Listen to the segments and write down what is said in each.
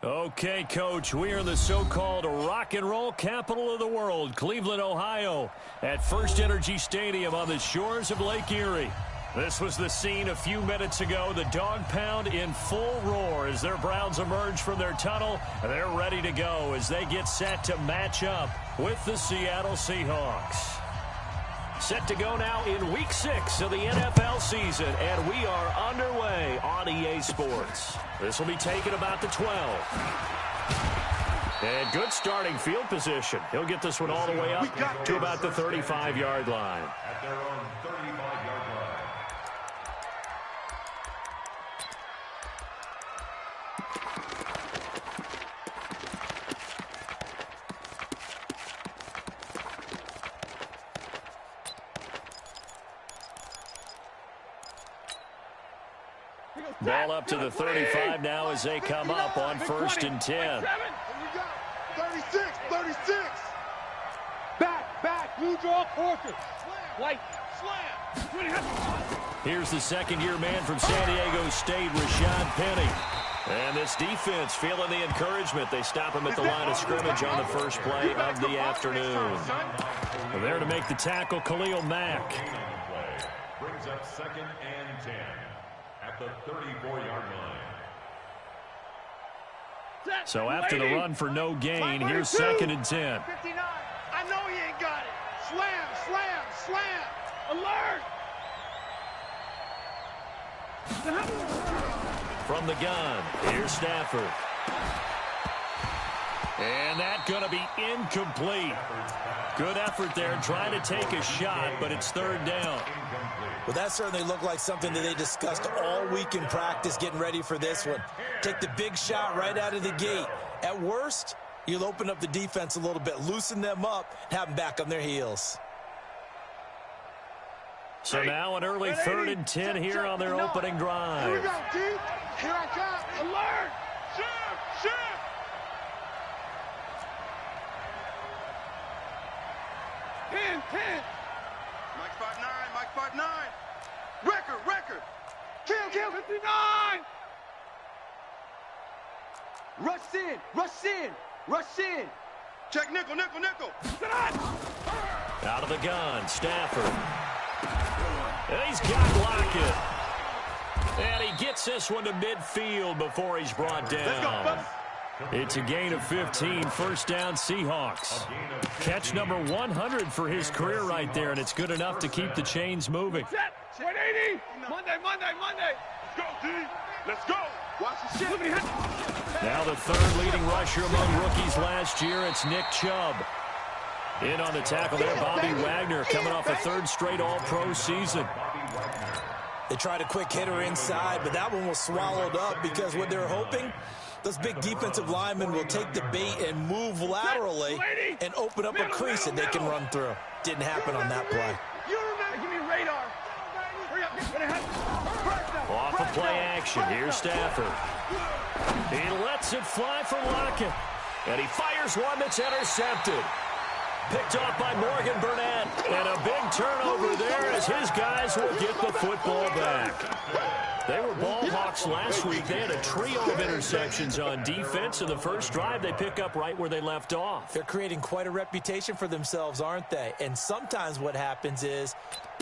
Okay, Coach, we are in the so-called rock and roll capital of the world, Cleveland, Ohio, at First Energy Stadium on the shores of Lake Erie. This was the scene a few minutes ago, the dog pound in full roar as their Browns emerge from their tunnel. They're ready to go as they get set to match up with the Seattle Seahawks. Set to go now in Week 6 of the NFL season, and we are underway on EA Sports. This will be taken about the 12. And good starting field position. He'll get this one all the way up to about the 35-yard line. At their own 35-yard line. Ball up to the 35 now as they come up on 1st and 10. 36, 36. Back, blue draw, quarter. White, slam. Here's the second-year man from San Diego State, Rashad Penny. And this defense feeling the encouragement. They stop him at the line of scrimmage on the first play of the afternoon. There to make the tackle, Khalil Mack. Brings up 2nd and 10 at the 34-yard line. So after the run for no gain, here's 2nd and 10. 59. I know he ain't got it. Slam. Alert. From the gun, here's Stafford. And that's going to be incomplete. Good effort there trying to take a shot, but it's 3rd down. Well, that certainly looked like something that they discussed all week in practice getting ready for this one. Take the big shot right out of the gate. At worst, you'll open up the defense a little bit, loosen them up, have them back on their heels. So now an early 3rd and 10 here on their opening drive. Here we go, D. Here I come. Alert. Shift. 10. Mike 5'9". Record. Kill. 59. Rush in. Check nickel. Out of the gun, Stafford. And he's got Lockett. And he gets this one to midfield before he's brought down. It's a gain of 15, 1st down Seahawks. Catch number 100 for his career right there, and it's good enough to keep the chains moving. 180. Monday. Let's go, D. Let's go. Watch the shit. Now the 3rd leading rusher among rookies last year, it's Nick Chubb. In on the tackle there, Bobby Wagner, coming off a 3rd straight All-Pro season. They tried a quick hitter inside, but that one was swallowed up because what they're hoping, those big defensive linemen will take the bait and move laterally and open up a crease that they can run through. Didn't happen on that play. Give me radar. Hurry up. Off of play action, here's Stafford. He lets it fly for Lockett. And he fires one that's intercepted. Picked off by Morgan Burnett. And a big turnover there as his guys will get the football back. They were ball hawks last week. They had a trio of interceptions on defense. In the first drive, they pick up right where they left off. They're creating quite a reputation for themselves, aren't they? And sometimes what happens is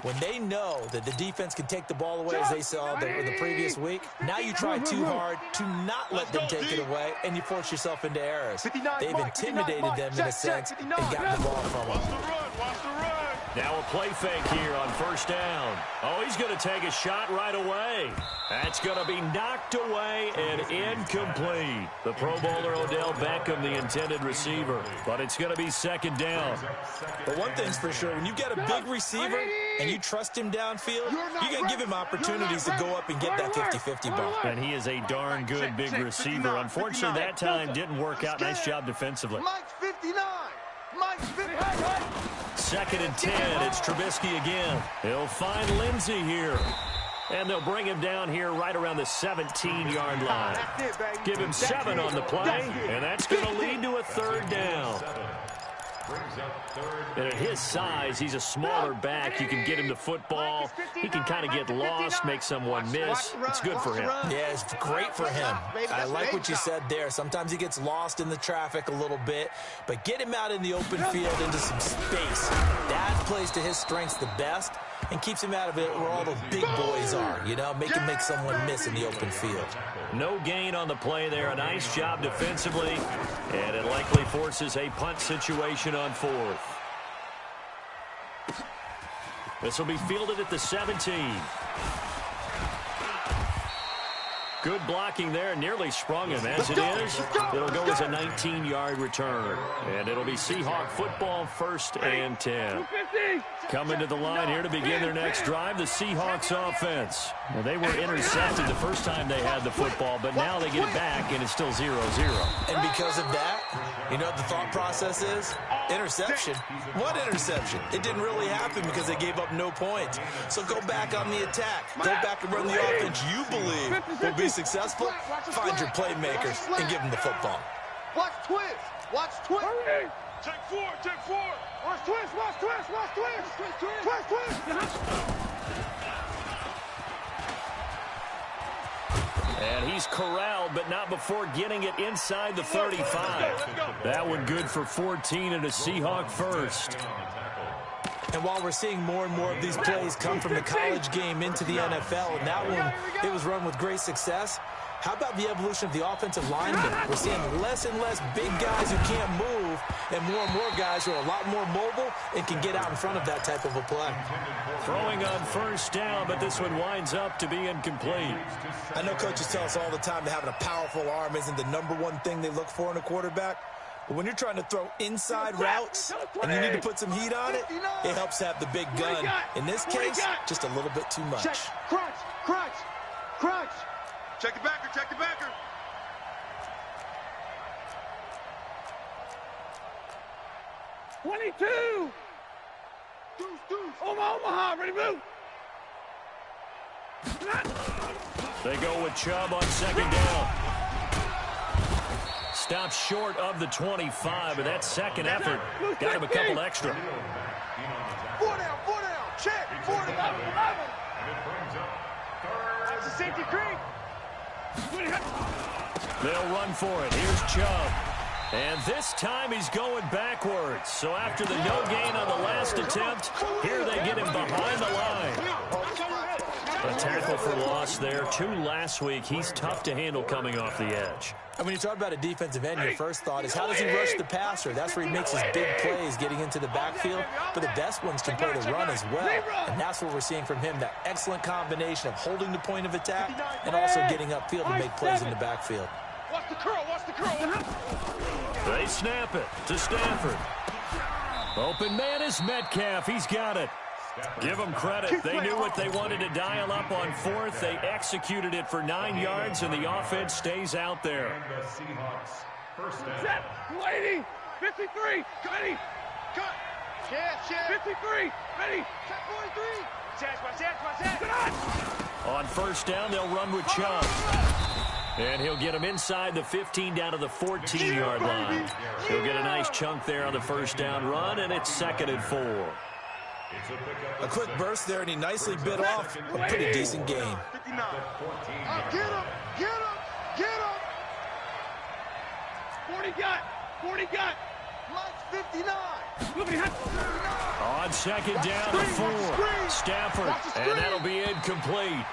when they know that the defense can take the ball away, as they saw the previous week, now you try too hard to not let them take it away, and you force yourself into errors. They've intimidated them in a sense and gotten the ball from them. Watch the run. Now a play fake here on 1st down. Oh, he's going to take a shot right away. That's going to be knocked away and incomplete. The Pro Bowler Odell Beckham, the intended receiver. But it's going to be 2nd down. But one thing's for sure, when you've got a big receiver and you trust him downfield, you're going to give him opportunities to go up and get that 50-50 ball. And he is a darn good big receiver. Unfortunately, that time didn't work out. Nice job defensively. Mike's 59. 2nd and 10. It's Trubisky again. He'll find Lindsey here. And they'll bring him down here right around the 17-yard line. Give him 7 on the play, and that's going to lead to a 3rd down. And at his size, he's a smaller back. You can get him the football. He can kind of get lost, make someone miss. It's good for him. Yeah, it's great for him. I like what you said there. Sometimes he gets lost in the traffic a little bit, but get him out in the open field into some space. That plays to his strengths the best and keeps him out of it where all the big boys are, you know, make him make someone miss in the open field. No gain on the play there. A nice job defensively, and it likely forces a punt situation on fourth. This will be fielded at the 17. Good blocking there, nearly sprung him. As it is, it'll go as a 19-yard return. And it'll be Seahawk football, 1st and 10. Coming to the line here to begin their next drive, the Seahawks offense. Well, they were intercepted the first time they had the football, but now they get it back, and it's still 0-0. And because of that, you know what the thought process is? Interception. What interception? It didn't really happen because they gave up no points. So go back on the attack. Go back and run the offense you believe will be successful. Find your playmakers and give them the football. Watch twist. Watch twist. Take four. Take four. Watch twist. Watch twist. Watch twist. Twist. Twist. And he's corralled, but not before getting it inside the 35. That one good for 14 and a Seahawk first. And while we're seeing more and more of these plays come from the college game into the NFL, and that one, it was run with great success, how about the evolution of the offensive linemen? We're seeing less and less big guys who can't move and more guys who are a lot more mobile and can get out in front of that type of a play. Throwing on first down, but this one winds up to be incomplete. I know coaches tell us all the time that having a powerful arm isn't the #1 thing they look for in a quarterback. But when you're trying to throw inside routes and you need to put some heat on it, it helps to have the big gun. In this case, just a little bit too much. Check. Crunch. Check the backer. 22. Deuce. Omaha, ready to move. They go with Chubb on second down. Stopped short of the 25, but that second effort got him a couple extra. 4 down. Check. 4 to 11. That's a safety creep. They'll run for it. Here's Chubb. And this time he's going backwards. So after the no gain on the last attempt, here they get him behind the line. A tackle for loss there. 2 last week. He's tough to handle coming off the edge. And when you talk about a defensive end, your first thought is how does he rush the passer? That's where he makes his big plays, getting into the backfield. But the best ones can play the run as well. And that's what we're seeing from him, that excellent combination of holding the point of attack and also getting upfield to make plays in the backfield. Watch the curl. They snap it to Stafford. Open man is Metcalf. He's got it. Give them credit. They knew what they wanted to dial up on fourth. They executed it for 9 yards, and the offense stays out there. Set. 280. 53. Ready. Cut. Check. 53. Ready. Check 43. Check. On first down, they'll run with Chubb. And he'll get him inside the 15 down to the 14-yard line. He'll get a nice chunk there on the first down run, and it's 2nd and 4. A quick burst there, and he nicely bit off a pretty decent game. 59. Get him. 40 got. Mike's 59. On second down to 4. Stafford, and that'll be incomplete.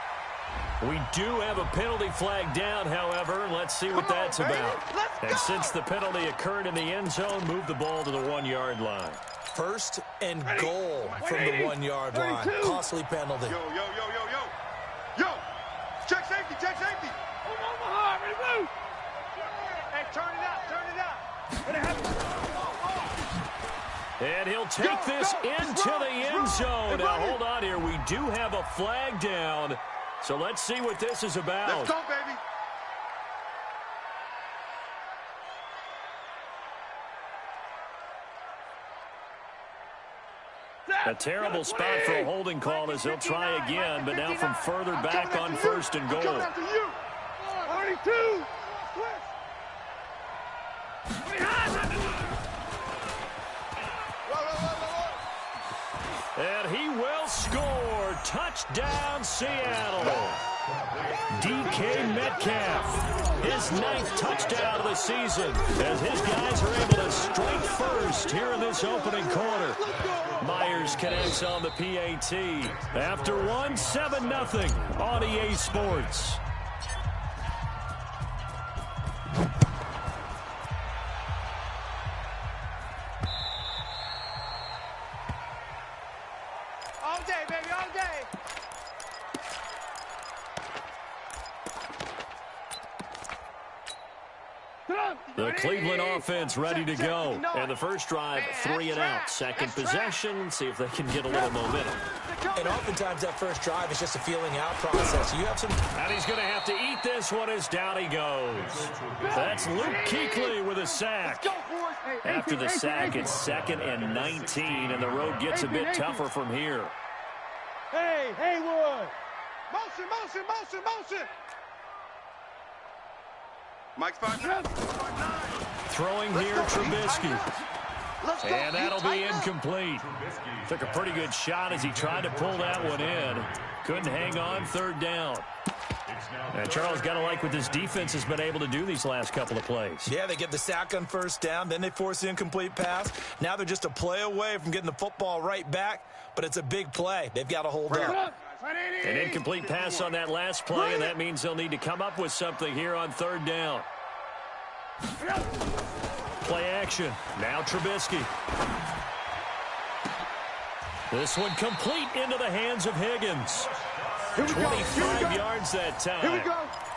We do have a penalty flag down, however. Let's see what that's about. And since the penalty occurred in the end zone, move the ball to the 1-yard line. 1st and goal from the 1-yard line. Costly penalty. Yo. Check safety. Omaha, ready to move. Hey, turn it out. And he'll take this into the end zone. Now, hold on here. We do have a flag down. So let's see what this is about. Let's go, baby. A terrible spot for a holding call as they'll try again, but now from further back on 1st and goal. 32. And he will score. Touchdown, Seattle. DK Metcalf, his 9th touchdown of the season, as his guys are able to strike first here in this opening quarter. Myers connects on the PAT. After one, 7-0 on EA Sports. All day, baby, all day. The Cleveland offense ready to go. And the first drive, 3 and out. Second possession, see if they can get a little momentum. And oftentimes that first drive is just a feeling out process. You have some... And he's going to have to eat this one as down he goes. That's Luke Kuechly with a sack. After the sack, it's 2nd and 19, and the road gets a bit tougher from here. Hey, Haywood. Motion, motion, motion, motion. Mike's 5'9". Throwing here, Trubisky. And that'll be incomplete. Took a pretty good shot as he tried to pull that one in. Couldn't hang on, 3rd down. And Charles, got to like what this defense has been able to do these last couple of plays. Yeah, they get the sack on 1st down, then they force the incomplete pass. Now they're just a play away from getting the football right back, but it's a big play. They've got to hold up. An incomplete pass on that last play, and that means they'll need to come up with something here on 3rd down. Play action. Now Trubisky. This one complete into the hands of Higgins. 25 yards that time. Here we go.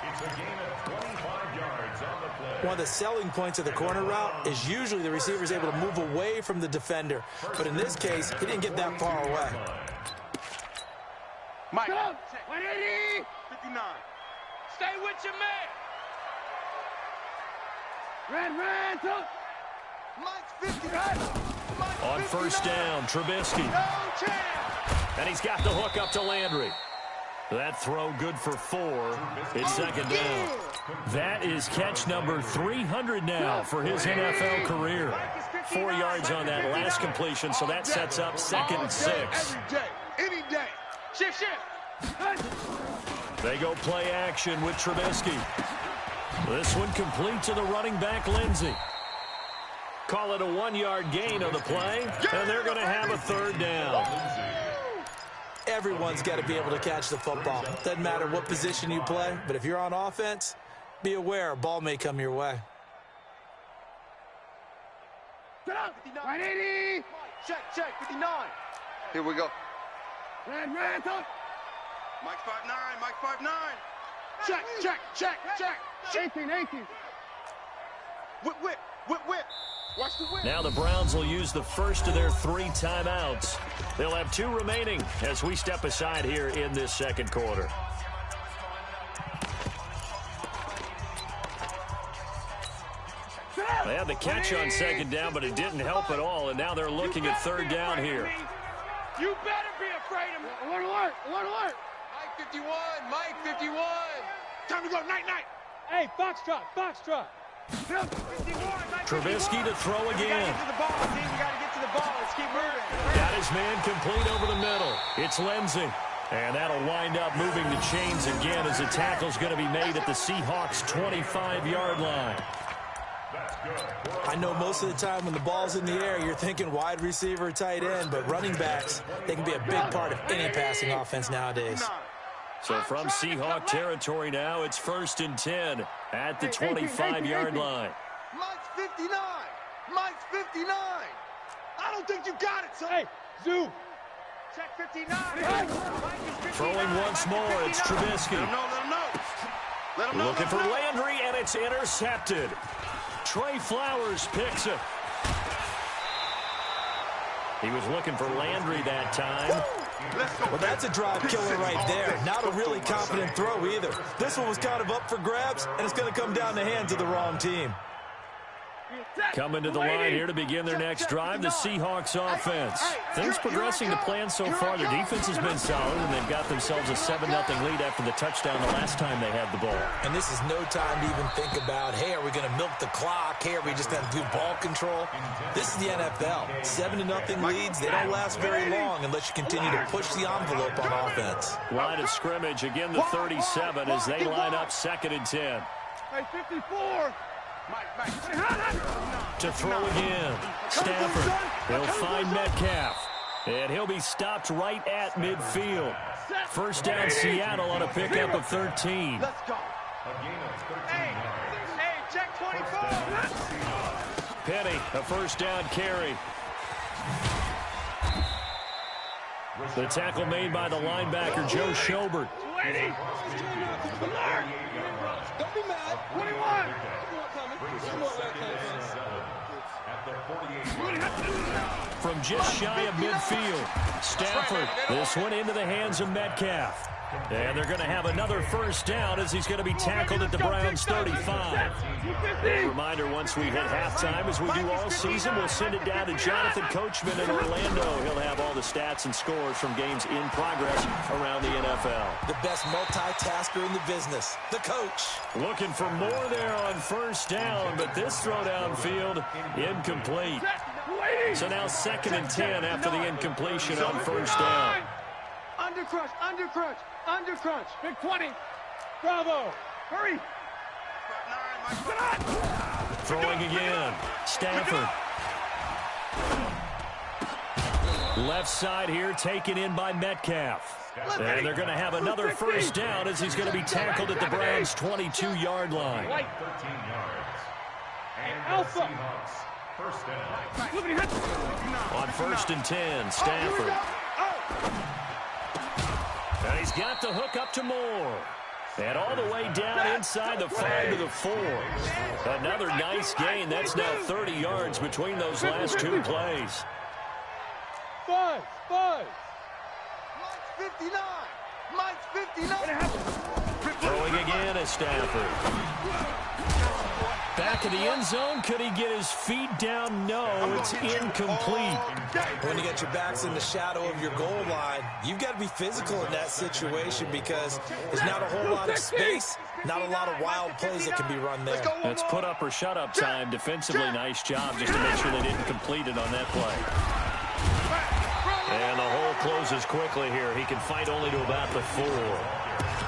It's a gain of 25 yards on the play. One of the selling points of the corner route is usually the receiver is able to move away from the defender. But in this case, he didn't get that far away. Mike. 180. 59. Stay with your man. Red, up. Mike's 50. On 1st down, Trubisky. No chance. And he's got the hook up to Landry. That throw good for 4. It's 2nd down. That is catch number 300 now for his NFL career. 4 yards on that last completion, so that sets up 2nd and 6. Every day, any day. Shift. They go play action with Trubisky. This one complete to the running back, Lindsey. Call it a 1-yard gain on the play, and they're going to have a 3rd down. Everyone's got to be able to catch the football. Doesn't matter what position you play, but if you're on offense, be aware a ball may come your way. 180. Check, 59. Here we go. Red, up. Mike's 5'9". Mike's 5'9". Check. 18. Whip. Watch the whip. Now the Browns will use the first of their 3 timeouts. They'll have 2 remaining as we step aside here in this 2nd quarter. They had the catch on 2nd down, but it didn't help at all, and now they're looking at 3rd down here. You better be afraid of me. Alert. Mike 51. Time to go, night. Hey, Foxtrot. Trubisky to throw again. We gotta get to the ball. Let's keep moving. Got his man complete over the middle. It's Lindsey. And that'll wind up moving the chains again as the tackle's going to be made at the Seahawks' 25-yard line. I know most of the time when the ball's in the air, you're thinking wide receiver, tight end, but running backs, they can be a big part of any passing offense nowadays. So from Seahawk territory now, it's 1st and 10 at the 25-yard line. Mike's 59. I don't think you got it, son. Hey, Zoo. Check 59. Throwing once more, it's Trubisky. Let him know. Looking for Landry, and it's intercepted. Trey Flowers picks it. He was looking for Landry that time. Well, that's a drive killer right there. Not a really confident throw either. This one was kind of up for grabs, and it's going to come down the hands of the wrong team. Coming to the line here to begin their next drive, the Seahawks offense. Things progressing to plan so far. Their defense has been solid, and they've got themselves a 7-0 lead after the touchdown the last time they had the ball. And this is no time to even think about, hey, are we going to milk the clock? Hey, are we just going to do ball control? This is the NFL. 7-0 leads, they don't last very long unless you continue to push the envelope on offense. Line of scrimmage, again the 37 as they line up 2nd and 10. Hey, 54. To throw again. Stafford. He'll find Metcalf. And he'll be stopped right at midfield. First down Seattle on a pickup of 13. Let's go. Hey, check 24. Penny, a first down carry. The tackle made by the linebacker, Joe Schobert. Don't be mad. 21. From just shy of midfield, Stafford. This one into the hands of Metcalf. And they're going to have another first down as he's going to be tackled at the Browns' 35. A reminder, once we hit halftime, as we do all season, we'll send it down to Jonathan Coachman in Orlando. He'll have all the stats and scores from games in progress around the NFL. The best multitasker in the business, the coach. Looking for more there on first down, but this throw downfield, incomplete. So now 2nd and 10 after the incompletion on first down. Undercrunch, undercrunch, undercrunch. Big 20. Bravo. Hurry. Throwing again. Stafford. Left side here taken in by Metcalf. And they're going to have another first down as he's going to be tackled at the Browns' 22-yard line. 13 yards. And Alpha. the Seahawks, first down. On 1st and 10, Stafford. And he's got the hook up to Moore. And all the way down inside the 5 to the 4. Another nice gain. That's now 30 yards between those last two plays. 5. Mike's 59. Mike's 59. Throwing again at Stafford. Back in the end zone. Could he get his feet down? No, it's incomplete. When you get your backs in the shadow of your goal line, you've got to be physical in that situation because there's not a whole lot of space, not a lot of wild plays that can be run there. That's put up or shut up time. Defensively, nice job just to make sure they didn't complete it on that play. And the hole closes quickly here. He can fight only to about the 4.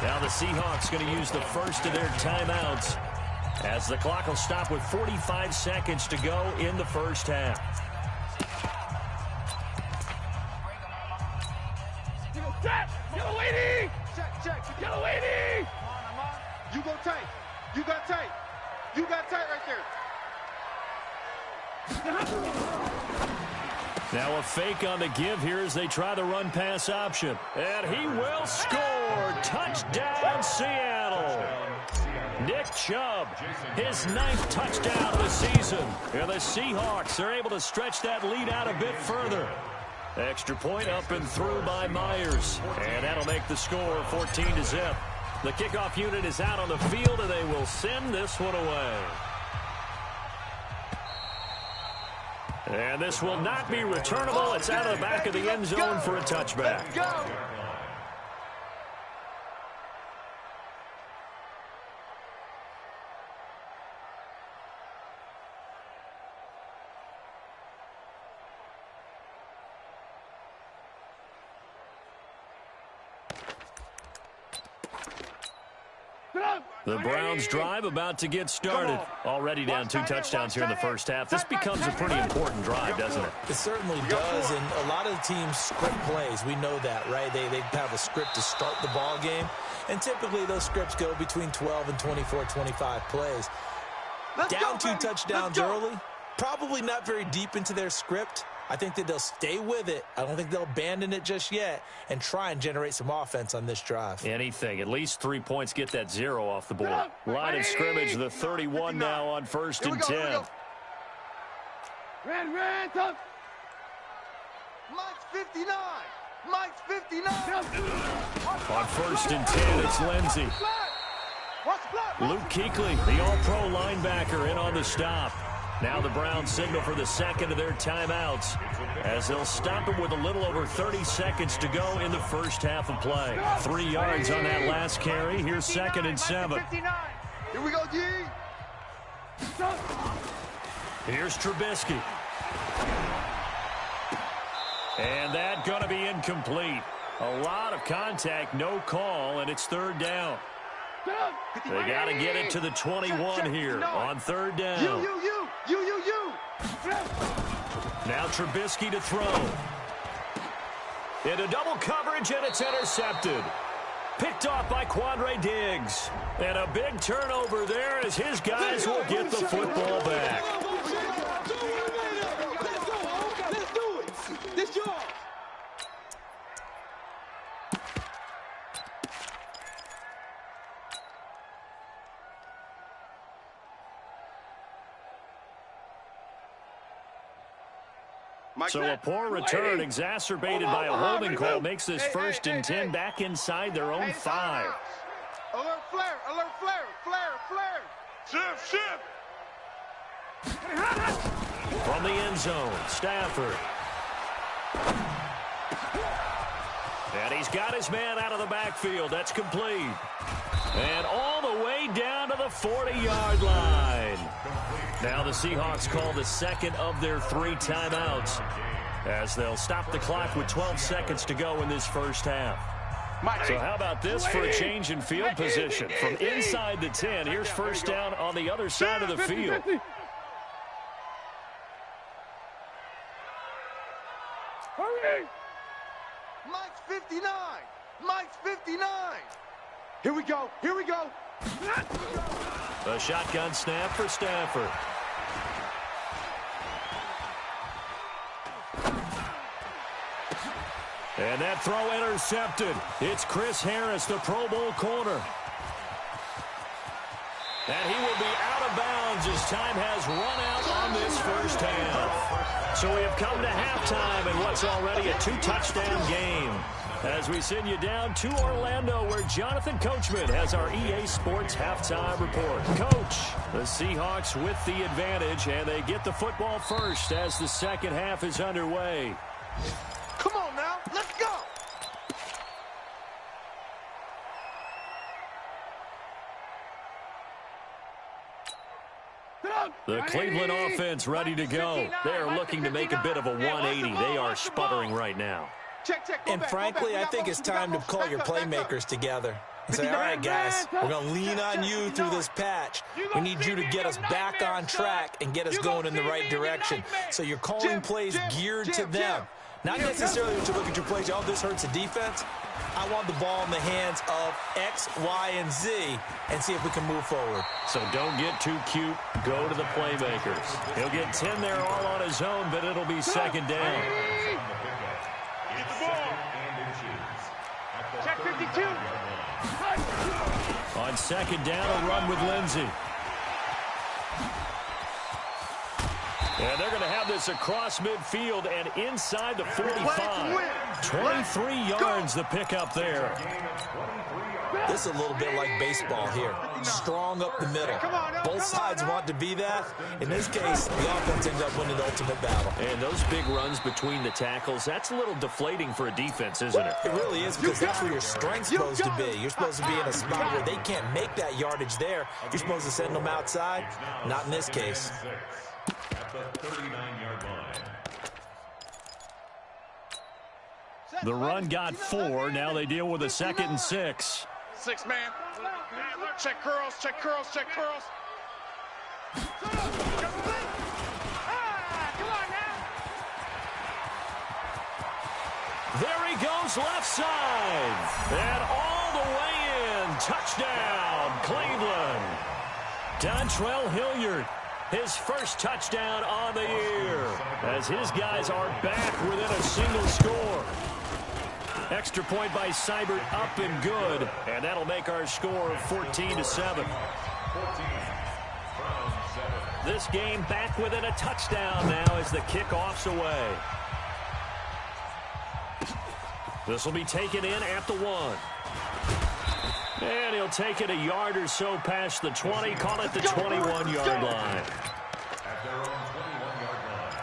Now the Seahawks going to use the first of their timeouts as the clock will stop with 45 seconds to go in the first half. Yellow lady! Check. Yellow lady! You go tight. You got tight. You got tight right there. Now a fake on the give here as they try the run-pass option. And he will score. Touchdown, Seattle. Nick Chubb, his 9th touchdown of the season. And the Seahawks are able to stretch that lead out a bit further. Extra point up and through by Myers. And that'll make the score 14-0. The kickoff unit is out on the field, and they will send this one away. And this will not be returnable. It's out of the back of the end zone for a touchback. Let's go. The Browns drive about to get started. Already down 2 touchdowns here in the first half. This becomes a pretty important drive, doesn't it? It certainly does, and a lot of the teams script plays. We know that, right? They have a script to start the ball game, and typically those scripts go between 12 and 24, 25 plays. Down 2 touchdowns early, probably not very deep into their script. I think that they'll stay with it. I don't think they'll abandon it just yet and try and generate some offense on this drive. Anything. At least 3 points. Get that 0 off the board. Line of scrimmage, the 31 now on 1st and 10. Ran, tough. Mike's 59. Mike's 59. On 1st and 10, it's Lindsey. Luke Kuechly, the all-pro linebacker, in on the stop. Now the Browns signal for the second of their timeouts as they'll stop it with a little over 30 seconds to go in the first half of play. 3 yards on that last carry. Here's 2nd and 7. Here we go, G. Here's Trubisky. And that going to be incomplete. A lot of contact, no call, and it's 3rd down. They got to get it to the 21 here on 3rd down. You. Now Trubisky to throw. Into double coverage, and it's intercepted. Picked off by Quandre Diggs. And a big turnover there as his guys will get the football back. Let's do it. This yours. So a poor return exacerbated by a holding call makes this 1st and 10 back inside their own 5. Alert flare. Shift. From the end zone, Stafford. And he's got his man out of the backfield. That's complete. And all the way down to the 40-yard line. Now the Seahawks call the second of their 3 timeouts as they'll stop the clock with 12 seconds to go in this first half. So how about this for a change in field position? From inside the 10, here's 1st down on the other side of the field. Hurry! Mike's 59. Mike's 59. Here we go. A shotgun snap for Stafford. And that throw intercepted. It's Chris Harris, the Pro Bowl corner. And he will be out of bounds as time has run out on this first half. So we have come to halftime in what's already a 2-touchdown game. As we send you down to Orlando, where Jonathan Coachman has our EA Sports halftime report. Coach, the Seahawks with the advantage, and they get the football first as the second half is underway. Come on now, let's go. The Cleveland offense ready to go. They are looking to make a bit of a 180. They are sputtering right now. And frankly, I think it's time to call your playmakers together and say, all right, guys, we're going to lean on you through this patch. We need you to get us back on track and get us going in the right direction. So you're calling plays geared to them. Not necessarily that you look at your plays, oh, this hurts the defense. I want the ball in the hands of X, Y, and Z and see if we can move forward. So don't get too cute. Go to the playmakers. He'll get 10 there all on his own, but it'll be 2nd down. Check 52. On 2nd down, a run with Lindsey. And they're going to have this across midfield and inside the 45. 23 yards the pickup there. This is a little bit like baseball here. Strong up the middle. Both sides want to be that. In this case, the offense ends up winning the ultimate battle. And those big runs between the tackles, that's a little deflating for a defense, isn't it? It really is, because that's where your strength's supposed to be. You're supposed to be in a spot where they can't make that yardage there. You're supposed to send them outside. Not in this case. At the 39-yard line. The run got 4. Now they deal with a 2nd and 6. 6 man. Check curls. There he goes left side. And all the way in. Touchdown, Cleveland. Dontrell Hilliard, his first touchdown on the year, as his guys are back within a single score. Extra point by Seibert, up and good, and that'll make our score 14-7. This game back within a touchdown now as the kickoff's away. This will be taken in at the 1. And he'll take it a yard or so past the 20, call it the 21-yard line. at their own 21-yard line.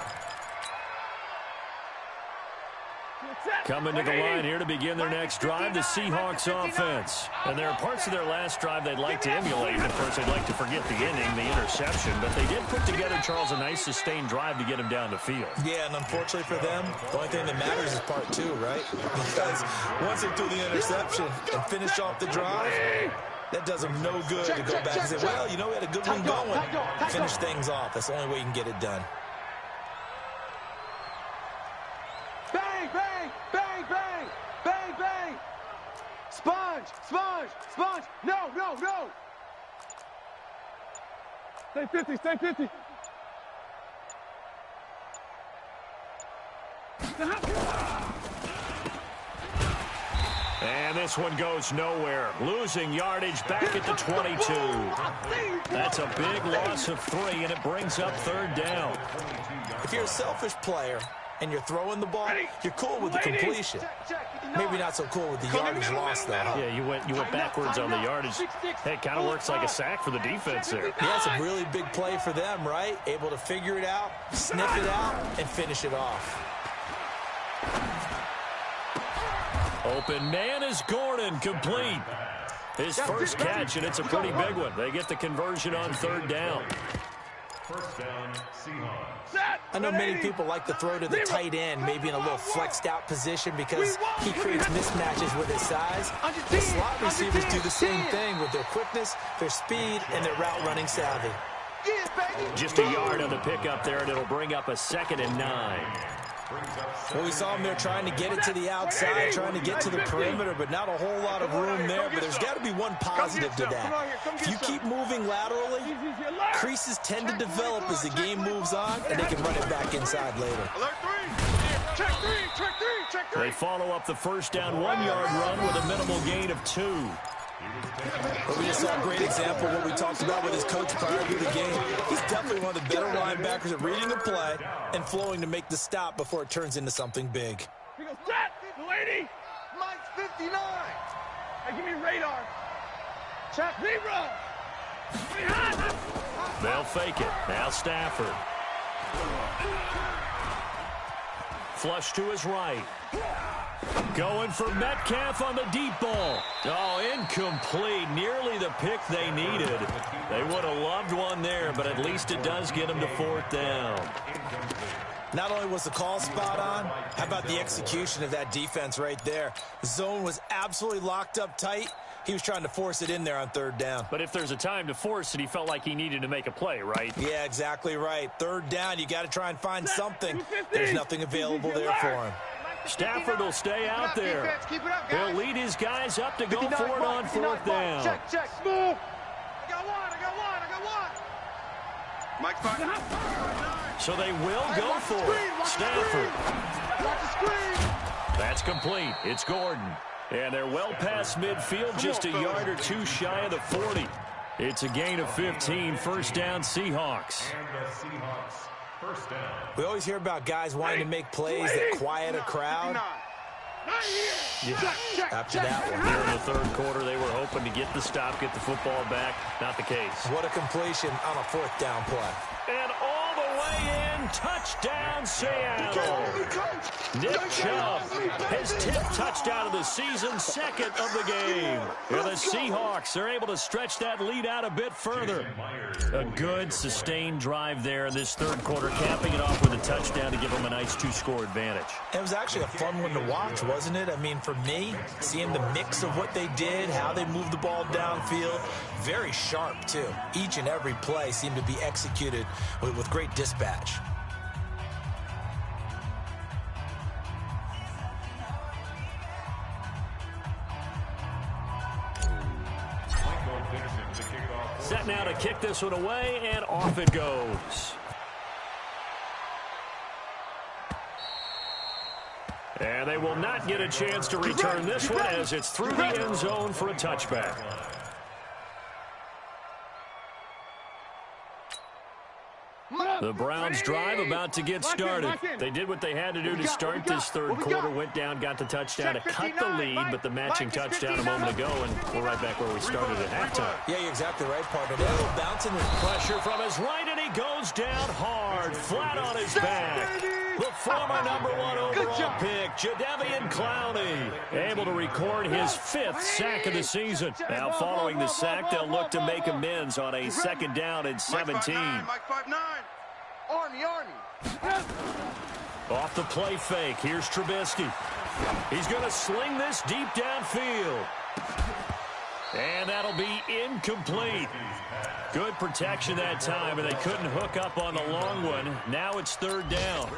Coming to the line here to begin their next drive, the Seahawks offense. And there are parts of their last drive they'd like to emulate. Of course, they'd like to forget the inning, the interception. But they did put together, Charles, a nice sustained drive to get him down the field. Yeah, and unfortunately for them, the only thing that matters is part two, right? Because once they do the interception and finish off the drive, that does them no good to go back and say, well, you know, we had a good one going. Finish things off. That's the only way you can get it done. Bang, bang, bang, bang, bang, bang. Sponge, sponge, sponge. No, no, no. Stay 50, stay 50. And this one goes nowhere. Losing yardage back at the 22. That's a big loss of 3, and it brings up third down. If you're a selfish player and you're throwing the ball, you're cool with the completion. Maybe not so cool with the yardage loss, though. Yeah, you went backwards on the yardage. Hey, it kind of works like a sack for the defense there. Yeah, it's a really big play for them, right? Able to figure it out, sniff it out, and finish it off. Open man is Gordon, complete. His first catch, and it's a pretty big one. They get the conversion on third down. First down, Seahawks. I know many people like to throw to the tight end, maybe in a little flexed out position because he creates mismatches with his size. The slot receivers do the same thing with their quickness, their speed, and their route running savvy. Just a yard on the pickup there, and it'll bring up a 2nd and 9. Well, we saw him there trying to get it to the outside, trying to get to the perimeter, but not a whole lot of room there. But there's got to be one positive to that. If you keep moving laterally, creases tend to develop as the game moves on, and they can run it back inside later. Check three. They follow up the first down 1-yard run with a minimal gain of 2. But we just saw a great example of what we talked about with his coach prior to the game. He's definitely one of the better linebackers at reading the play and flowing to make the stop before it turns into something big. He goes, set, lady. Mike's 59. Hey, give me radar. Check, zebra. They'll fake it. Now Stafford. Flush to his right. Going for Metcalf on the deep ball. Oh, incomplete. Nearly the pick they needed. They would have loved one there, but at least it does get them to fourth down. Not only was the call spot on, how about the execution of that defense right there? The zone was absolutely locked up tight. He was trying to force it in there on third down. But if there's a time to force it, he felt like he needed to make a play, right? Yeah, exactly right. Third down, you got to try and find something. There's nothing available there for him. Stafford will stay out there. He'll lead his guys up to go for it on fourth down. Check. Move. I got one. Mike's back. So they will go for it. Stafford. Watch the screen. That's complete. It's Gordon. And they're well past midfield, just a yard or 2 shy of the 40. It's a gain of 15. First down, Seahawks. And the Seahawks, first down. We always hear about guys wanting to make plays that quiet a crowd. Yeah. After that one, here in the third quarter, they were hoping to get the stop, get the football back. Not the case. What a completion on a fourth down play. And all the way in, touchdown Seattle. Nick Chubb, his 10th touchdown of the season, second of the game. And the Seahawks are able to stretch that lead out a bit further. A good, sustained drive there in this third quarter, capping it off with a touchdown to give them a nice 2-score advantage. It was actually a fun one to watch, wasn't it? I mean, for me, seeing the mix of what they did, how they moved the ball downfield, very sharp, too. Each and every play seemed to be executed with great dispatch. Set now to kick this one away, and off it goes. And they will not get a chance to return this one as it's through the end zone for a touchback. The Browns drive about to get started. They did what they had to do to start this third quarter. Went down, got the touchdown to cut the lead, but the matching touchdown a moment ago, and we're right back where we started at halftime. Yeah, you're exactly right, partner. They're bouncing with pressure from his right, and he goes down hard, flat on his back. The former #1 overall pick, Jadeveon Clowney, able to record his 5th sack of the season. Now, following the sack, they'll look to make amends on a 2nd down and 17. Army. Off the play fake, here's Trubisky. He's going to sling this deep downfield. And that'll be incomplete. Good protection that time, and they couldn't hook up on the long one. Now it's 3rd down.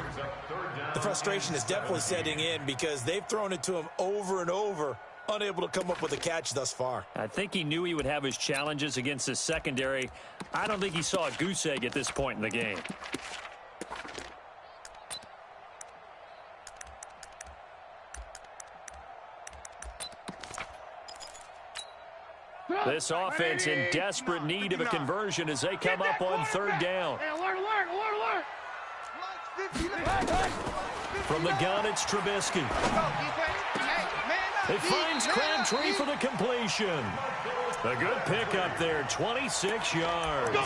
The frustration is definitely setting in because they've thrown it to him over and over, unable to come up with a catch thus far. I think he knew he would have his challenges against his secondary. I don't think he saw a goose egg at this point in the game. This offense in desperate need of a conversion as they come up on 3rd down. Alert. From the gun, it's Trubisky. It finds Crabtree for the completion. A good pickup there, 26 yards.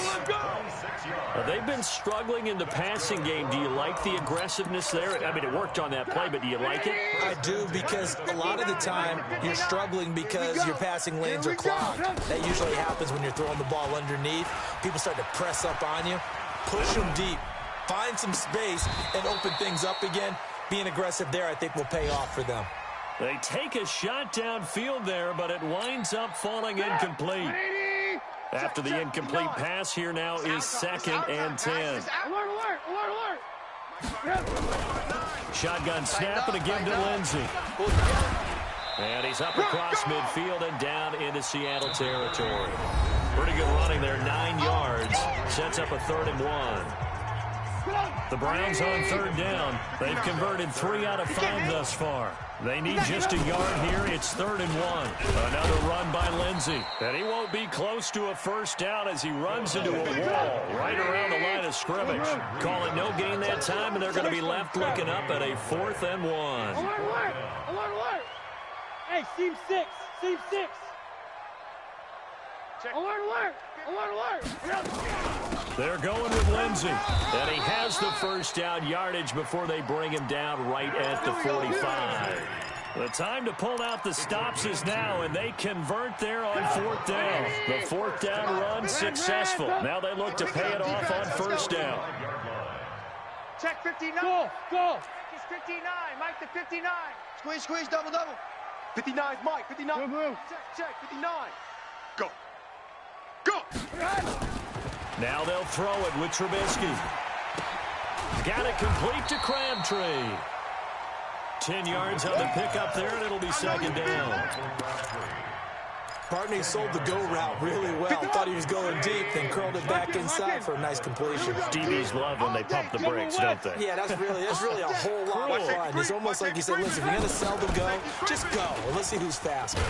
They've been struggling in the passing game. Do you like the aggressiveness there? I mean, it worked on that play, but do you like it? I do, because a lot of the time you're struggling because your passing lanes are clogged. That usually happens when you're throwing the ball underneath. People start to press up on you. Push them deep. Find some space and open things up again. Being aggressive there, I think, will pay off for them. They take a shot downfield there, but it winds up falling incomplete. After the incomplete pass, here now is 2nd and 10. Shotgun snap and a give to Lindsey. And he's up across midfield and down into Seattle territory. Pretty good running there, 9 yards. Sets up a 3rd and 1. The Browns on 3rd down. They've converted 3 out of 5 thus far. They need just a yard here. It's 3rd and 1. Another run by Lindsey. And he won't be close to a 1st down as he runs into a wall right around the line of scrimmage. Call it no gain that time, and they're going to be left looking up at a 4th and 1. Alert. Hey, seam 6. Alert. They're going with Lindsey. And he has the 1st down yardage before they bring him down right at the 45. The time to pull out the stops is now, and they convert there on 4th down. The 4th down run successful. Now they look to pay it off on 1st down. Check 59. Go. It's 59. Mike to 59. Squeeze, double. 59 is Mike. 59. Move. Check, 59. Go. Now they'll throw it with Trubisky. Got it complete to Crabtree. 10 yards on the pickup there, and it'll be 2nd down. Barney sold the go route really well. Thought he was going deep, then curled it back inside for a nice completion. DBs love when they pump the brakes, don't they? Yeah, that's really a whole lot of fun. It's almost like you said, listen, if you're going to sell the go, just go. Let's see who's faster.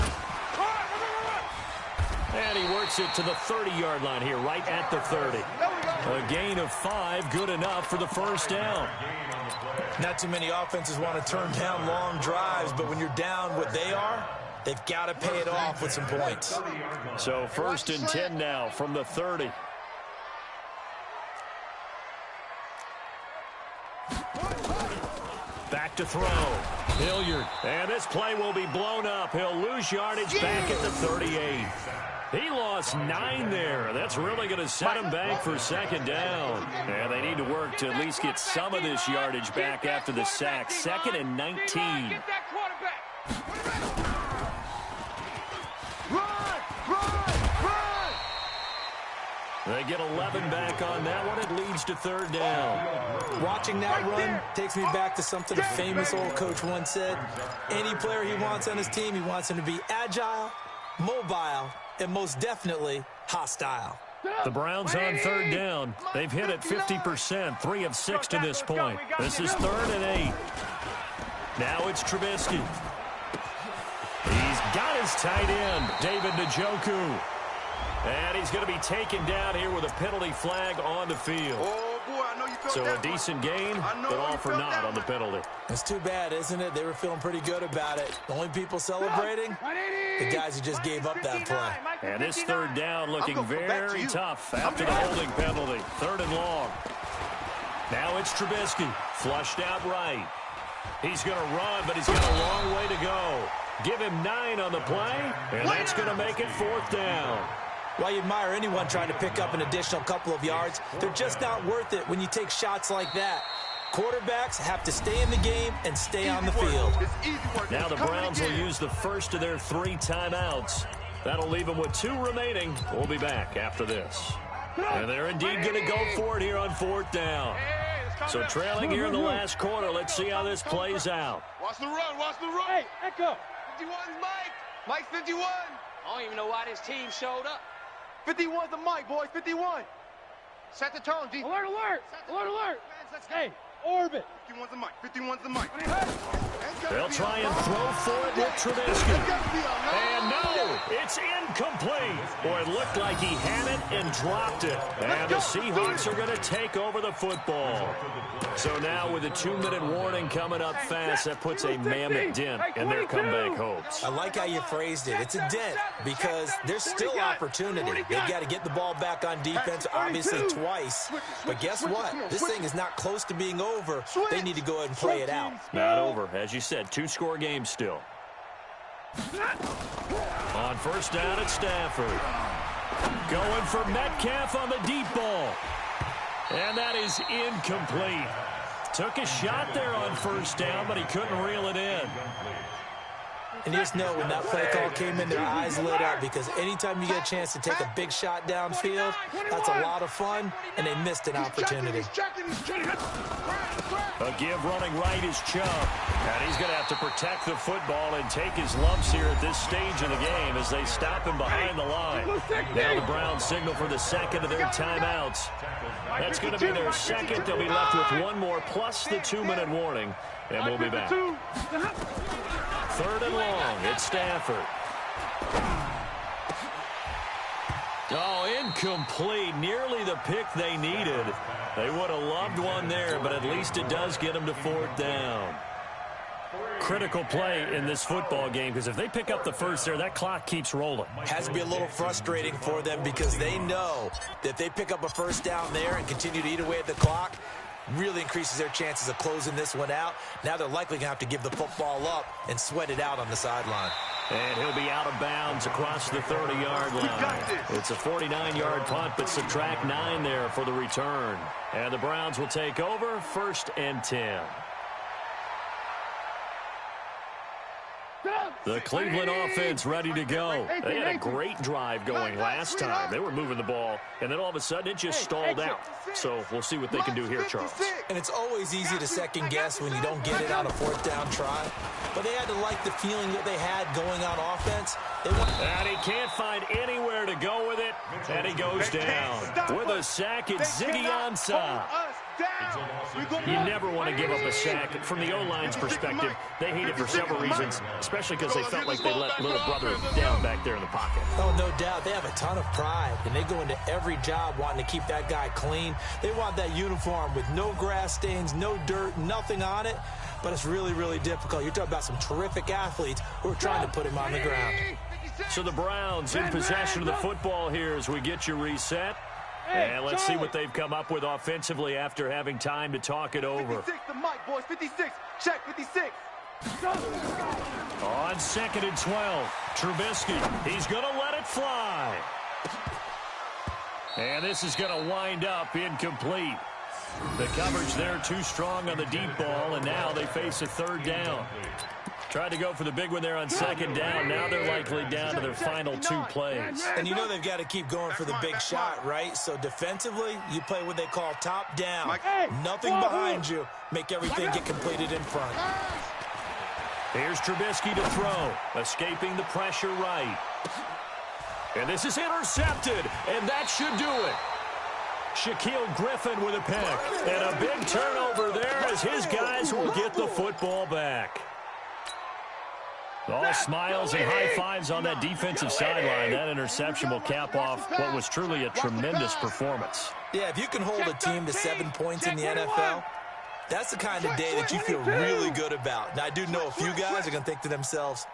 And he works it to the 30-yard line here, right at the 30. A gain of 5, good enough for the 1st down. Not too many offenses want to turn down long drives, but when you're down what they are, they've got to pay it off with some points. So 1st and 10 now from the 30. Back to throw. Hilliard. And this play will be blown up. He'll lose yardage back at the 38. He lost 9 there. That's really going to set him back for 2nd down. And they need to work to at least get some of this yardage back after the sack. 2nd and 19. Get that quarterback. Run! They get 11 back on that one. It leads to 3rd down. Watching that run takes me back to something a famous old coach once said. Any player he wants on his team, he wants him to be agile, mobile, and most definitely hostile. The Browns on 3rd down. They've hit it 50%, 3 of 6 to this point. This is 3rd and 8. Now it's Trubisky. He's got his tight end, David Njoku. And he's going to be taken down here with a penalty flag on the field. Oh, boy, I know you felt So that a decent gain, but all for naught on the penalty. It's too bad, isn't it? They were feeling pretty good about it. The only people celebrating, the guys who just gave up that play. And this third down looking very tough after the holding penalty. 3rd and long. Now it's Trubisky, flushed out right. He's going to run, but he's got a long way to go. Give him 9 on the play, and that's going to make it 4th down. Well, you admire anyone trying to pick up an additional couple of yards. They're just not worth it when you take shots like that. Quarterbacks have to stay in the game and stay on the field. Now the Browns will use the first of their 3 timeouts. That'll leave them with 2 remaining. We'll be back after this. And they're indeed going to go for it here on 4th down. So trailing here in the last quarter, let's see how this plays out. Watch the run, watch the run. Hey, Echo. 51's Mike. Mike's 51. I don't even know why this team showed up. 51's the Mike, boys. 51. Set the tone, D. Alert, alert. Alert, alert. Hey, orbit. 51's the Mike. 51's the Mike. They'll try and throw for it with Trubisky. And no, it's incomplete. Boy, it looked like he had it and dropped it. And the Seahawks are going to take over the football. So now with a 2-minute warning coming up fast, that puts a mammoth dent in their comeback hopes. I like how you phrased it. It's a dent because there's still opportunity. They've got to get the ball back on defense, obviously twice. But guess what? This thing is not close to being over. They need to go ahead and play it out. Not over. As you said, 2-score game still. On 1st down at Stafford. Going for Metcalf on the deep ball. And that is incomplete. Took a shot there on 1st down, but he couldn't reel it in. And you just know when that play call came in, their eyes lit up because anytime you get a chance to take a big shot downfield, that's a lot of fun, and they missed an opportunity. A give running right is Chubb. And he's going to have to protect the football and take his lumps here at this stage of the game as they stop him behind the line. Now the Browns signal for the 2nd of their timeouts. That's going to be their 2nd. They'll be left with 1 more plus the 2-minute warning, and we'll be back. 3rd and long. It's Stafford. Oh, incomplete. Nearly the pick they needed. They would have loved one there, but at least it does get them to 4th down. Critical play in this football game because if they pick up the first there, that clock keeps rolling. Has to be a little frustrating for them because they know that if they pick up a 1st down there and continue to eat away at the clock, really increases their chances of closing this one out. Now they're likely going to have to give the football up and sweat it out on the sideline. And he'll be out of bounds across the 30-yard line. It's a 49-yard punt, but subtract 9 there for the return. And the Browns will take over 1st and 10. The Cleveland offense ready to go. They had a great drive going last time. They were moving the ball, and then all of a sudden it just stalled out. So we'll see what they can do here, Charles. And it's always easy to second guess when you don't get it on a 4th down try. But they had to like the feeling that they had going on offense. And he can't find anywhere to go with it, and he goes down. With a sack, it's Ziggy Ansah. You never want to give up a sack. From the O-line's perspective, they hate it for several reasons, especially because they felt like they let little brother down back there in the pocket. Oh, no doubt. They have a ton of pride, and they go into every job wanting to keep that guy clean. They want that uniform with no grass stains, no dirt, nothing on it. But it's really, really difficult. You're talking about some terrific athletes who are trying to put him on the ground. So the Browns in possession of the football here as we get you reset. And let's see what they've come up with offensively after having time to talk it over. 56, the mic, boys. 56. Check, 56. On 2nd and 12, Trubisky. He's going to let it fly. And this is going to wind up incomplete. The coverage there too strong on the deep ball, and now they face a 3rd down. Tried to go for the big one there on 2nd down. Now they're likely down to their final 2 plays. And you know they've got to keep going for the big shot, right? So defensively, you play what they call top down. Nothing behind you. Make everything get completed in front. Here's Trubisky to throw. Escaping the pressure right. And this is intercepted, and that should do it. Shaquille Griffin with a pick. And a big turnover there as his guys will get the football back. All smiles and high fives on that defensive sideline. That interception will cap off what was truly a tremendous performance. Yeah, if you can hold a team to 7 points in the NFL, that's the kind of day that you feel really good about. Now, I do know a few guys are going to think to themselves,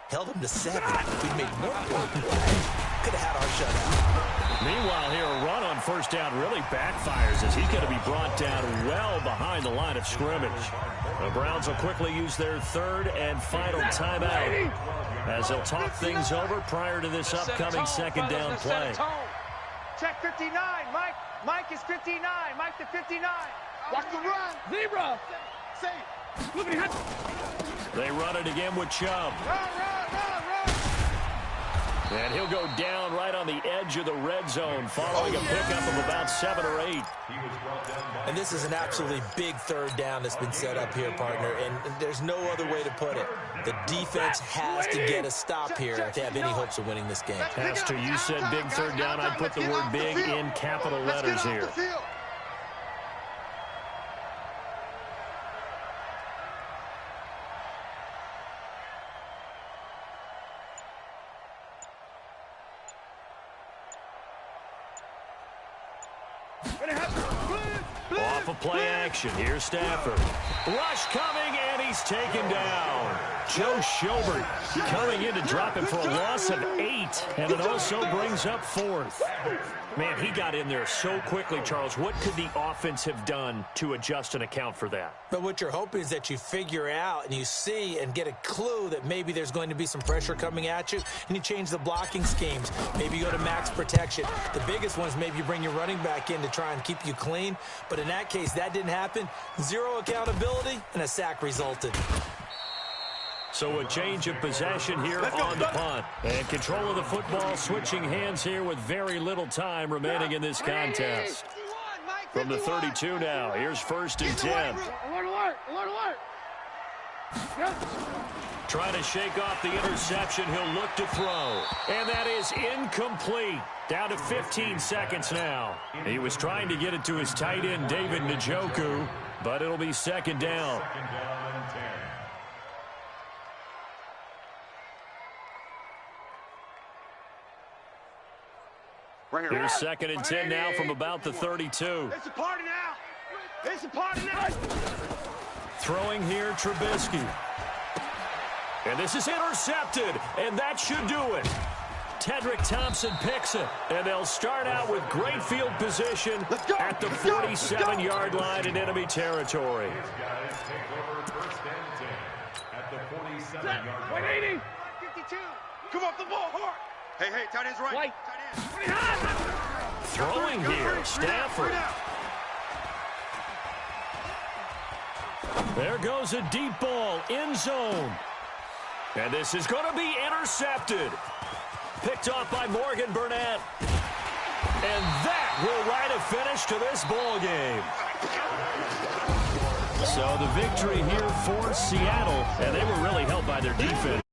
held him to 7. We'd made more points. Could have had our shutout. Meanwhile here, a run on first down really backfires as he's going to be brought down well behind the line of scrimmage. The Browns will quickly use their third and final timeout as they'll talk things over prior to this upcoming second down play. Check 59, Mike. Mike is 59. Mike to 59. Watch the run. Zebra. Say. They run it again with Chubb. Run. And he'll go down right on the edge of the red zone following a pickup of about 7 or 8. And this is an absolutely big third down that's been set up here, partner, and there's no other way to put it. The defense has to get a stop here if they have any hopes of winning this game. Pastor, you said big third down. I'd put the word big in capital letters here. Off of play action. Here's Stafford. Rush coming, and he's taken down. Joe Schobert coming in to drop him for a loss of 8, and it also brings up 4th. Man, he got in there so quickly, Charles. What could the offense have done to adjust and account for that? But what you're hoping is that you figure out and you see and get a clue that maybe there's going to be some pressure coming at you, and you change the blocking schemes. Maybe you go to max protection. The biggest one is maybe you bring your running back in to try and keep you clean. But in that case, that didn't happen. 0 accountability, and a sack resulted. So a change of possession here on the punt. And control of the football switching hands here with very little time remaining in this contest. From the 32 now, here's 1st and 10. Alert. Trying to shake off the interception. He'll look to throw. And that is incomplete. Down to 15 seconds now. He was trying to get it to his tight end, David Njoku, but it'll be 2nd down. Here's 2nd and 10 now from about the 32. It's a party now. Throwing here, Trubisky. And this is intercepted, and that should do it. Tedrick Thompson picks it, and they'll start out with great field position at the 47-yard line in enemy territory. Wait, 80. 52. Come off the ball, hard. Hey, tight end's right. Throwing here, Stafford. There goes a deep ball, end zone. And this is going to be intercepted. Picked off by Morgan Burnett. And that will write a finish to this ball game. So the victory here for Seattle, and they were really helped by their defense.